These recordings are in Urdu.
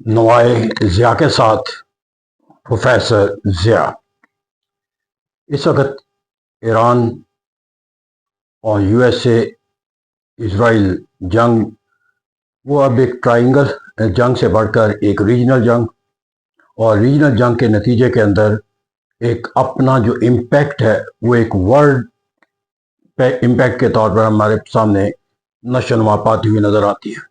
نوائے ضیاء کے ساتھ پروفیسر ضیاء۔ اس وقت ایران اور یو ایس اے اسرائیل جنگ وہ اب ایک ٹرائنگل جنگ سے بڑھ کر ایک ریجنل جنگ، اور ریجنل جنگ کے نتیجے کے اندر ایک اپنا جو امپیکٹ ہے وہ ایک ورلڈ پہ امپیکٹ کے طور پر ہمارے سامنے نشو نما پاتی ہوئی نظر آتی ہے۔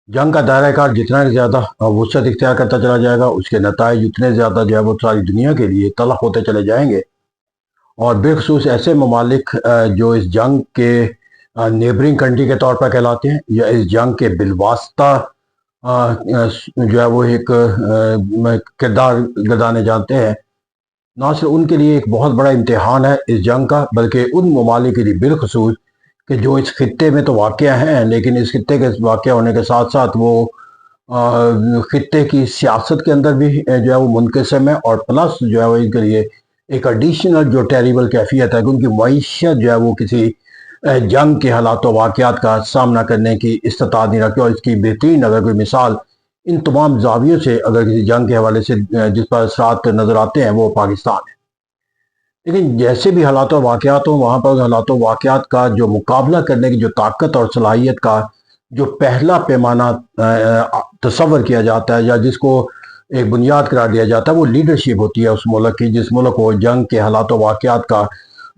جنگ کا دائرہ کار جتنا زیادہ وسعت اختیار کرتا چلا جائے گا، اس کے نتائج اتنے زیادہ جو ہے وہ ساری دنیا کے لیے تلخ ہوتے چلے جائیں گے، اور بالخصوص ایسے ممالک جو اس جنگ کے نیبرنگ کنٹری کے طور پر کہلاتے ہیں یا اس جنگ کے بالواسطہ جو ہے وہ ایک کردار گردانے جانتے ہیں، نہ صرف ان کے لیے ایک بہت بڑا امتحان ہے اس جنگ کا، بلکہ ان ممالک کے لیے بالخصوص کہ جو اس خطے میں تو واقع ہیں، لیکن اس خطے کے واقع ہونے کے ساتھ ساتھ وہ خطے کی سیاست کے اندر بھی جو ہے وہ منقسم ہے، اور پلس جو ہے وہ ان کے لیے ایک ایڈیشنل جو ٹیریبل کیفیت ہے کہ ان کی معیشت جو ہے وہ کسی جنگ کے حالات و واقعات کا سامنا کرنے کی استطاعت نہیں رکھتی۔ اور اس کی بہترین اگر کوئی مثال ان تمام زاویوں سے اگر کسی جنگ کے حوالے سے جس پر اثرات نظر آتے ہیں وہ پاکستان ہے۔ لیکن جیسے بھی حالات و واقعات ہوں، وہاں پر حالات و واقعات کا جو مقابلہ کرنے کی جو طاقت اور صلاحیت کا جو پہلا پیمانہ تصور کیا جاتا ہے یا جس کو ایک بنیاد قرار دیا جاتا ہے، وہ لیڈرشپ ہوتی ہے اس ملک کی، جس ملک کو جنگ کے حالات و واقعات کا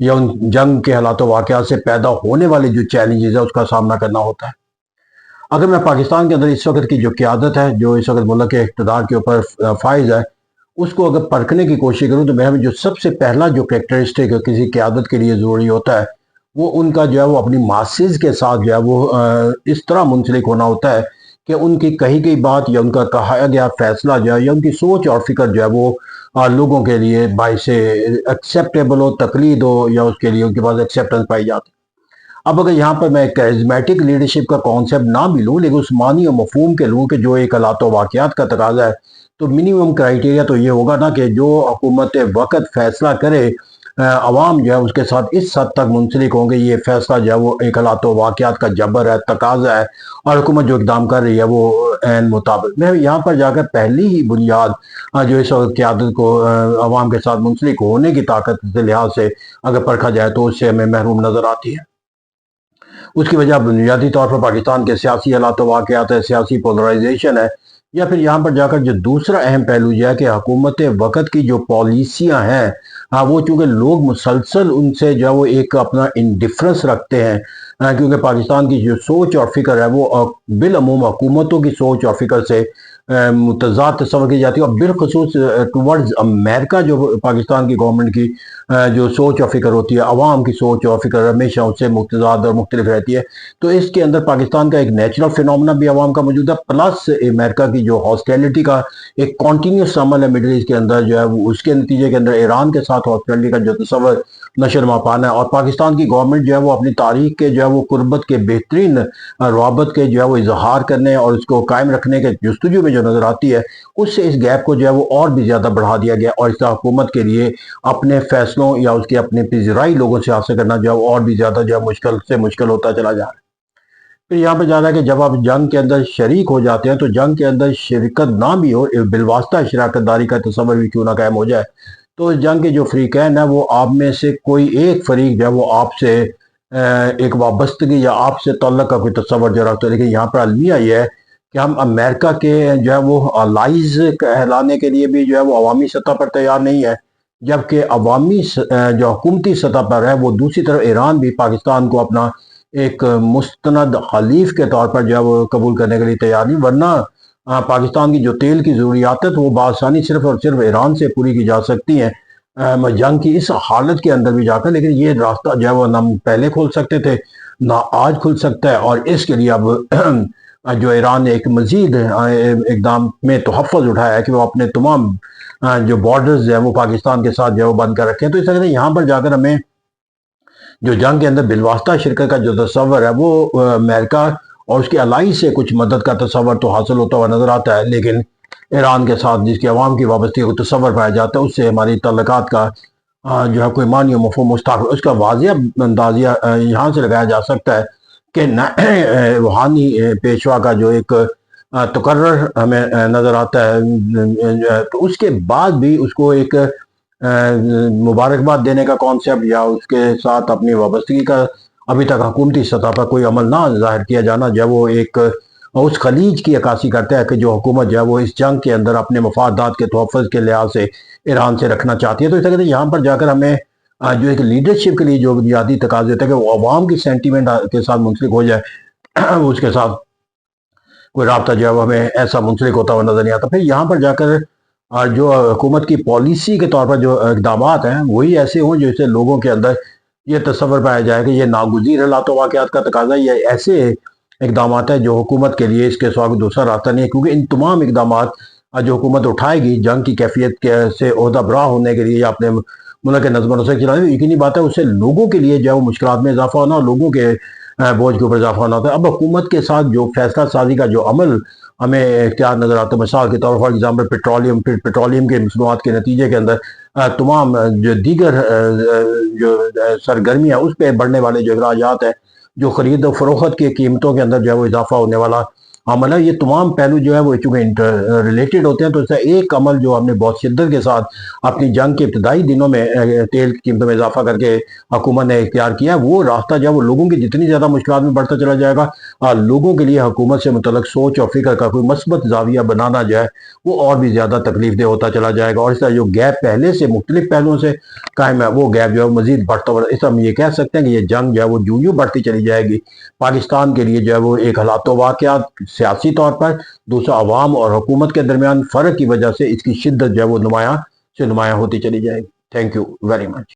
یا ان جنگ کے حالات و واقعات سے پیدا ہونے والے جو چیلنجز ہے اس کا سامنا کرنا ہوتا ہے۔ اگر میں پاکستان کے اندر اس وقت کی جو قیادت ہے، جو اس وقت ملک کے اقتدار کے اوپر فائز ہے، اس کو اگر پرکھنے کی کوشش کروں تو میں جو سب سے پہلا جو کریکٹرسٹک کسی قیادت کے لیے ضروری ہوتا ہے وہ ان کا جو ہے وہ اپنی ماسز کے ساتھ جو ہے وہ اس طرح منسلک ہونا ہوتا ہے کہ ان کی کہی گئی بات یا ان کا کہا گیا فیصلہ جو ہے یا ان کی سوچ اور فکر جو ہے وہ لوگوں کے لیے باعث ایکسیپٹیبل ہو، تقلید ہو، یا اس کے لیے ان کے پاس ایکسیپٹنس پائی جاتی ہے۔ اب اگر یہاں پر میں کیریزمیٹک لیڈرشپ کا کانسیپٹ نہ بھی لوں، لیکن اس معنی و مفہوم کے لوں کہ جو ایک حالات و واقعات کا تقاضا ہے، تو منیمم کرائیٹیریا تو یہ ہوگا نا کہ جو حکومت وقت فیصلہ کرے، عوام جو ہے اس کے ساتھ اس حد تک منسلک ہوں گے یہ فیصلہ جو ہے وہ ایک حالات و واقعات کا جبر ہے، تقاضا ہے، اور حکومت جو اقدام کر رہی ہے وہ عین مطابق۔ میں یہاں پر جا کر پہلی ہی بنیاد جو اس وقت قیادت کو عوام کے ساتھ منسلک ہونے کی طاقت کے لحاظ سے اگر پرکھا جائے تو اس سے ہمیں محروم نظر آتی ہے۔ اس کی وجہ بنیادی طور پر پاکستان کے سیاسی حالات و واقعات ہے، سیاسی پولرائزیشن ہے، یا پھر یہاں پر جا کر جو دوسرا اہم پہلو یہ ہے کہ حکومت وقت کی جو پالیسیاں ہیں وہ چونکہ لوگ مسلسل ان سے جو ہے وہ ایک اپنا انڈیفرنس رکھتے ہیں، کیونکہ پاکستان کی جو سوچ اور فکر ہے وہ بالعموم حکومتوں کی سوچ اور فکر سے متضاد تصور کی جاتی ہے، اور بالخصوص ٹورڈز امریکہ جو پاکستان کی گورنمنٹ کی جو سوچ اور فکر ہوتی ہے، عوام کی سوچ اور فکر ہمیشہ اس سے متضاد اور مختلف رہتی ہے۔ تو اس کے اندر پاکستان کا ایک نیچرل فینومنا بھی عوام کا موجود ہے، پلس امریکہ کی جو ہاسٹیلٹی کا ایک کنٹینیوس عمل ہے مڈل ایسٹ کے اندر جو ہے وہ اس کے نتیجے کے اندر ایران کے ساتھ ہاسٹیلٹی کا جو تصور نشو نما پانا ہے، اور پاکستان کی گورنمنٹ جو ہے وہ اپنی تاریخ کے جو ہے وہ قربت کے بہترین روابط کے جو ہے وہ اظہار کرنے اور اس کو قائم رکھنے کے جستجو میں جو نظر آتی ہے، اس سے اس گیپ کو جو ہے وہ اور بھی زیادہ بڑھا دیا گیا، اور اس حکومت کے لیے اپنے فیصلوں یا اس کے اپنے پذیرائی لوگوں سے حاصل کرنا جو ہے اور بھی زیادہ جو ہے مشکل سے مشکل ہوتا چلا جا رہا ہے۔ پھر یہاں پہ جا رہا ہے کہ جب آپ جنگ کے اندر شریک ہو جاتے ہیں تو جنگ کے اندر شرکت نہ بھی ہو، بالواسطہ شراکت داری کا تصور بھی کیوں نہ قائم ہو جائے، تو اس جنگ کے جو فریقین ہیں وہ آپ میں سے کوئی ایک فریق جو ہے وہ آپ سے ایک وابستگی یا آپ سے تعلق کا کوئی تصور جو رکھتا ہے۔ لیکن یہاں پر المیہ یہ ہے کہ ہم امریکہ کے جو ہے وہ الائز کہلانے کے لیے بھی جو ہے وہ عوامی سطح پر تیار نہیں ہے، جبکہ عوامی جو حکومتی سطح پر ہے وہ دوسری طرف ایران بھی پاکستان کو اپنا ایک مستند حلیف کے طور پر جو ہے وہ قبول کرنے کے لیے تیار نہیں، ورنہ پاکستان کی جو تیل کی ضروریات ہے تو وہ بآسانی صرف اور صرف ایران سے پوری کی جا سکتی ہیں جنگ کی اس حالت کے اندر بھی جا کر۔ لیکن یہ راستہ جو ہے وہ نہ پہلے کھول سکتے تھے نہ آج کھل سکتا ہے، اور اس کے لیے اب جو ایران نے ایک مزید اقدام میں تحفظ اٹھایا ہے کہ وہ اپنے تمام جو بارڈرز ہیں وہ پاکستان کے ساتھ جو ہے وہ بند کر رکھے ہیں۔ تو اس طرح یہاں پر جا کر ہمیں جو جنگ کے اندر بالواسطہ شرکت کا جو تصور ہے وہ امریکہ اور اس کے الائی سے کچھ مدد کا تصور تو حاصل ہوتا ہوا نظر آتا ہے، لیکن ایران کے ساتھ جس کی عوام کی وابستگی کو تصور پایا جاتا ہے اس سے ہماری تعلقات کا جو ہے کوئی معنی و مفہوم مستقبل اس کا واضح اندازیہ یہاں سے لگایا جا سکتا ہے کہ روحانی پیشوا کا جو ایک تقرر ہمیں نظر آتا ہے، تو اس کے بعد بھی اس کو ایک مبارکباد دینے کا کانسیپٹ یا اس کے ساتھ اپنی وابستگی کا ابھی تک حکومتی سطح پر کوئی عمل نہ ظاہر کیا جانا، جب وہ ایک اس خلیج کی عکاسی کرتا ہے کہ جو حکومت جو ہے وہ اس جنگ کے اندر اپنے مفادات کے تحفظ کے لحاظ سے ایران سے رکھنا چاہتی ہے۔ تو اس طرح سے یہاں پر جا کر ہمیں جو ایک لیڈرشپ کے لیے جو بنیادی تقاضے ہوتا ہے کہ وہ عوام کی سینٹیمنٹ کے ساتھ منسلک ہو جائے، اس کے ساتھ کوئی رابطہ جو ہے وہ ہمیں ایسا منسلک ہوتا ہوا نظر نہیں آتا۔ پھر یہاں پر جا کر جو حکومت کی پالیسی کے طور پر جو اقدامات ہیں وہی ایسے ہوں جو اسے لوگوں کے اندر یہ تصور پایا جائے کہ یہ ناگزیر حالات و واقعات کا تقاضا ہے، یہ ایسے اقدامات ہیں جو حکومت کے لیے اس کے سوا دوسرا راستہ نہیں ہے، کیونکہ ان تمام اقدامات جو حکومت اٹھائے گی جنگ کی کیفیت سے عہدہ برا ہونے کے لیے یا اپنے ملک کے نظم و نسق چلانے، یقینی بات ہے اس سے لوگوں کے لیے جو ہے وہ مشکلات میں اضافہ ہونا اور لوگوں کے بوجھ کے اوپر اضافہ ہونا ہوتا ہے۔ اب حکومت کے ساتھ جو فیصلہ سازی کا جو عمل ہمیں اختیار نظر آتا ہے، مثال کے طور پر ایگزامپل پیٹرولیم کے مصنوعات کے نتیجے کے اندر تمام جو دیگر جو سرگرمیاں اس پہ بڑھنے والے جو اخراجات ہیں، جو خرید و فروخت کی قیمتوں کے اندر جو ہے وہ اضافہ ہونے والا عمل ہے، یہ تمام پہلو جو ہے وہ چونکہ ریلیٹڈ ہوتے ہیں، تو اس کا ایک عمل جو ہم نے بہت شدت کے ساتھ اپنی جنگ کے ابتدائی دنوں میں تیل کی قیمتوں میں اضافہ کر کے حکومت نے اختیار کیا، وہ راستہ جو ہے وہ لوگوں کی جتنی زیادہ مشکلات میں بڑھتا چلا جائے گا، لوگوں کے لیے حکومت سے متعلق سوچ اور فکر کا کوئی مثبت زاویہ بنانا جو ہے وہ اور بھی زیادہ تکلیف دہ ہوتا چلا جائے گا، اور اس طرح جو گیپ پہلے سے مختلف پہلوؤں سے قائم ہے وہ گیپ جو ہے مزید بڑھتا ہوا، اس طرح ہم یہ کہہ سکتے ہیں کہ یہ جنگ جو ہے وہ یوں بڑھتی چلی جائے گی، پاکستان کے لیے جو ہے وہ ایک حالات و واقعات سیاسی طور پر، دوسرا عوام اور حکومت کے درمیان فرق کی وجہ سے اس کی شدت جو ہے وہ نمایاں سے نمایاں ہوتی چلی جائے گی۔ Thank you very much.